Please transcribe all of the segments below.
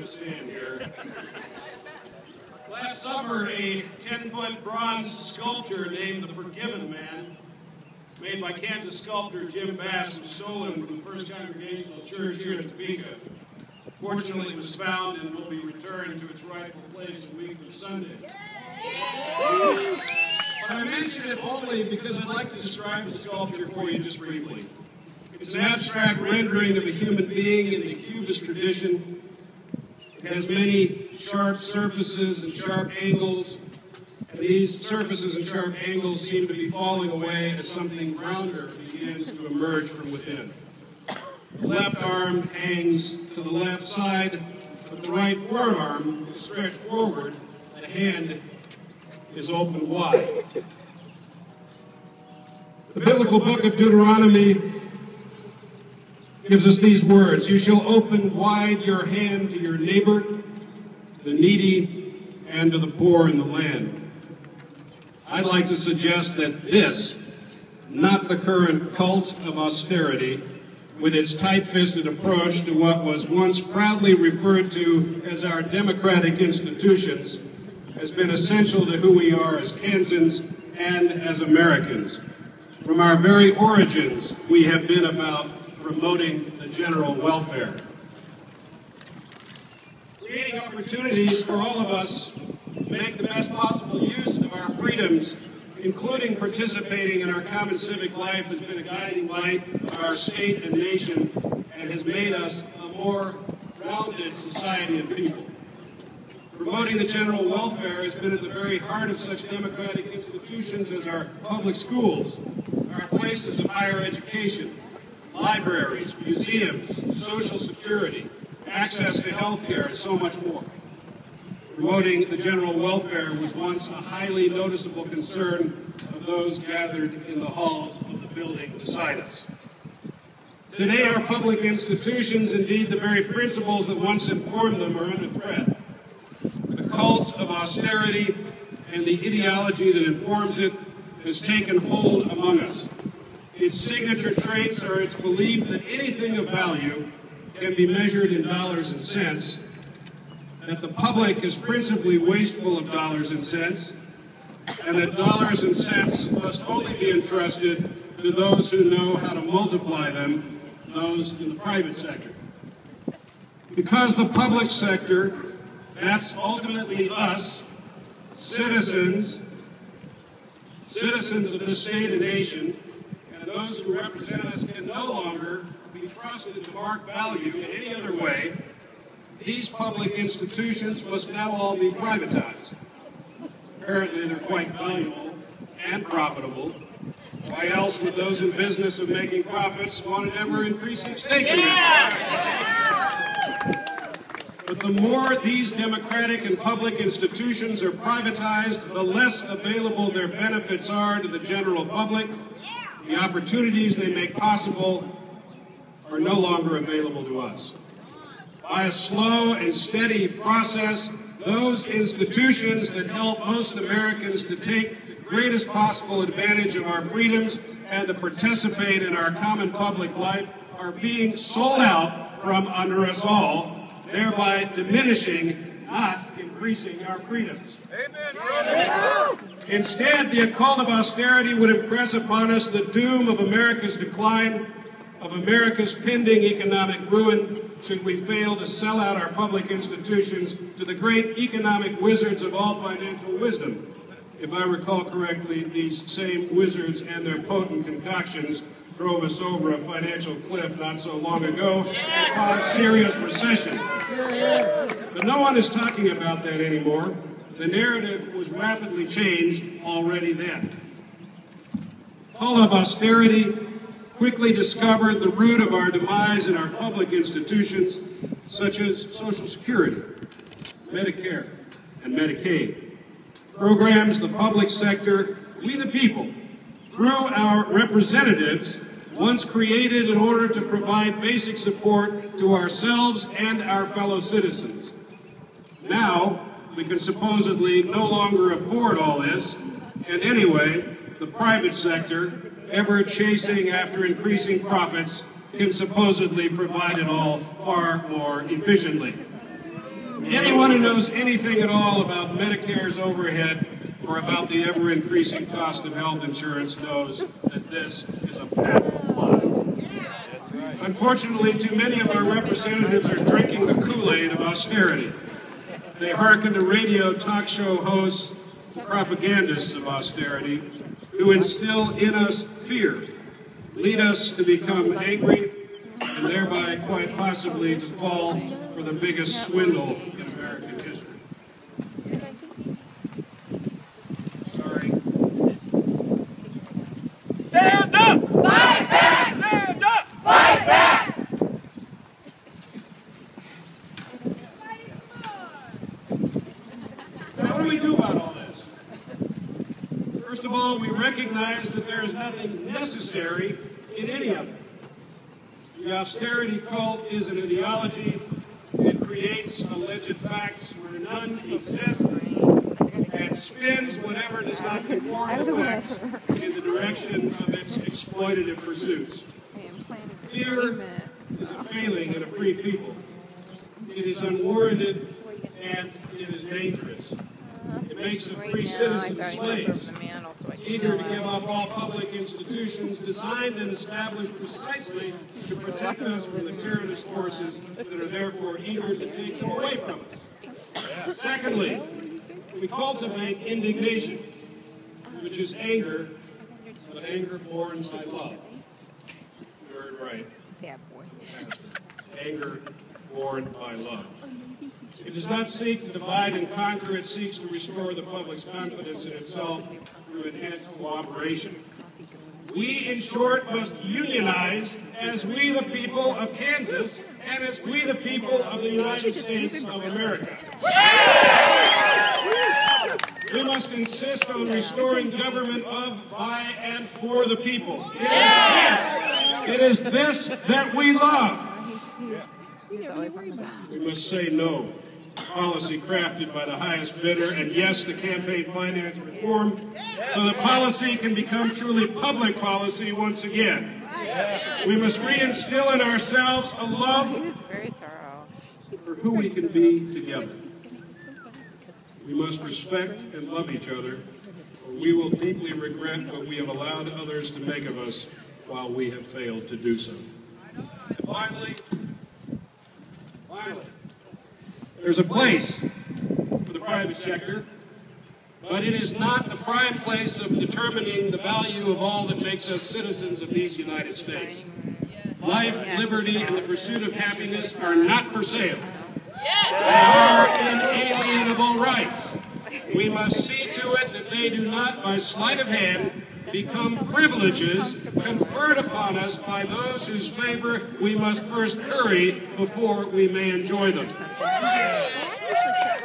to stand here. Last summer, a 10-foot bronze sculpture named the Forgiven Man, made by Kansas sculptor Jim Bass, was stolen from the First Congregational Church here in Topeka. Fortunately, it was found and will be returned to its rightful place a week from Sunday. But I mention it only because I'd like to describe the sculpture for you just briefly. It's an abstract rendering of a human being in the Cubist tradition. It has many sharp surfaces and sharp angles, and these surfaces and sharp angles seem to be falling away as something rounder begins to emerge from within. The left arm hangs to the left side, but the right forearm is stretched forward. The hand is open wide. The biblical book of Deuteronomy gives us these words: "You shall open wide your hand to your neighbor, to the needy, and to the poor in the land." I'd like to suggest that this, not the current cult of austerity, with its tight-fisted approach to what was once proudly referred to as our democratic institutions, has been essential to who we are as Kansans and as Americans. From our very origins, we have been about promoting the general welfare. Creating opportunities for all of us to make the best possible use of our freedoms, including participating in our common civic life, has been a guiding light of our state and nation and has made us a more rounded society of people. Promoting the general welfare has been at the very heart of such democratic institutions as our public schools, our places of higher education, libraries, museums, social security, access to health care, and so much more. Promoting the general welfare was once a highly noticeable concern of those gathered in the halls of the building beside us. Today, our public institutions, indeed the very principles that once informed them, are under threat. The cult of austerity and the ideology that informs it has taken hold among us. Its signature traits are its belief that anything of value can be measured in dollars and cents, that the public is principally wasteful of dollars and cents, and that dollars and cents must only be entrusted to those who know how to multiply them, those in the private sector. Because the public sector, that's ultimately us, citizens of this state and nation, and those who represent us can no longer be trusted to mark value in any other way, these public institutions must now all be privatized. Apparently they're quite valuable and profitable. Why else would those in business of making profits want an ever-increasing stake in them? But the more these democratic and public institutions are privatized, the less available their benefits are to the general public. The opportunities they make possible are no longer available to us. By a slow and steady process, those institutions that help most Americans to take the greatest possible advantage of our freedoms and to participate in our common public life are being sold out from under us all, thereby diminishing, not increasing our freedoms. Amen. Instead, the occult of austerity would impress upon us the doom of America's decline, of America's pending economic ruin, should we fail to sell out our public institutions to the great economic wizards of all financial wisdom. If I recall correctly, these same wizards and their potent concoctions drove us over a financial cliff not so long ago and caused serious recession. But no one is talking about that anymore. The narrative was rapidly changed already then. Call of austerity quickly discovered the root of our demise in our public institutions, such as Social Security, Medicare, and Medicaid. Programs the public sector, we the people, through our representatives, once created in order to provide basic support to ourselves and our fellow citizens. Now, we can supposedly no longer afford all this, and anyway, the private sector, ever chasing after increasing profits, can supposedly provide it all far more efficiently. Anyone who knows anything at all about Medicare's overhead or about the ever-increasing cost of health insurance knows that this is a patent lie. Unfortunately, too many of our representatives are drinking the Kool-Aid of austerity. They hearken to radio talk show hosts, propagandists of austerity, who instill in us fear, lead us to become angry, and thereby quite possibly to fall for the biggest swindle in American history. Sorry. Stand up! Fight back! Stand up! Fight back! Now, what do we do about all this? First of all, we recognize that there is nothing necessary in any of it. The austerity cult is an ideology. It creates alleged facts where none exist and spins whatever does not conform to facts in the direction of its exploitative pursuits. Fear is a failing in a free people. It is unwarranted and it is dangerous. It makes the free citizens slaves, eager to give up all public institutions designed and established precisely to protect us from the tyrannous forces that are therefore eager to take them away from us. Secondly, we cultivate indignation, which is anger, but anger born by love. You heard right. Anger born by love. It does not seek to divide and conquer, it seeks to restore the public's confidence in itself through enhanced cooperation. We, in short, must unionize as we the people of Kansas and as we the people of the United States of America. We must insist on restoring government of, by, and for the people. It is this that we love. We must say no to policy crafted by the highest bidder, and yes to campaign finance reform, so that policy can become truly public policy once again. We must reinstill in ourselves a love for who we can be together. We must respect and love each other, or we will deeply regret what we have allowed others to make of us while we have failed to do so. And finally, there's a place for the private sector, but it is not the prime place of determining the value of all that makes us citizens of these United States. Life, liberty, and the pursuit of happiness are not for sale. They are inalienable rights. We must see to it that they do not, by sleight of hand, become privileges conferred upon us by those whose favor we must first curry before we may enjoy them.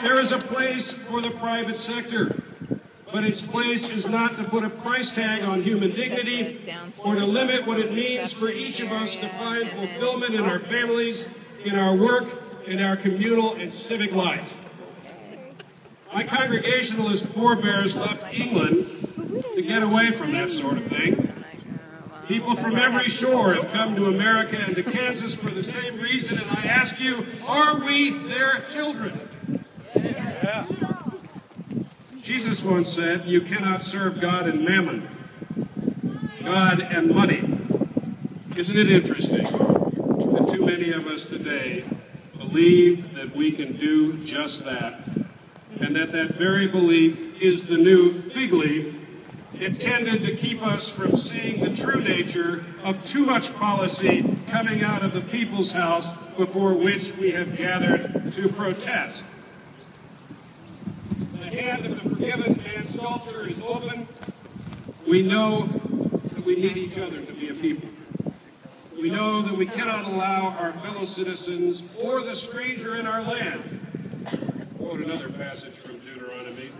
There is a place for the private sector, but its place is not to put a price tag on human dignity or to limit what it means for each of us to find fulfillment in our families, in our work, in our communal and civic life. My Congregationalist forebears left England to get away from that sort of thing. People from every shore have come to America and to Kansas for the same reason, and I ask you, are we their children? Yeah. Jesus once said, you cannot serve God and mammon, God and money. Isn't it interesting that too many of us today believe that we can do just that, and that that very belief is the new fig leaf intended to keep us from seeing the true nature of too much policy coming out of the people's house before which we have gathered to protest. The hand of the forgiven man sculptor is open. We know that we need each other to be a people. We know that we cannot allow our fellow citizens or the stranger in our land, quote another passage from Deuteronomy,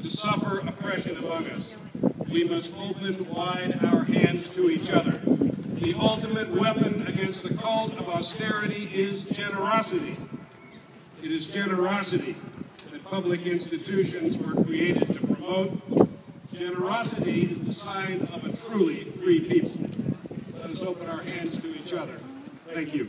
to suffer oppression among us. We must open wide our hands to each other. The ultimate weapon against the cult of austerity is generosity. It is generosity that public institutions were created to promote. Generosity is the sign of a truly free people. Let us open our hands to each other. Thank you.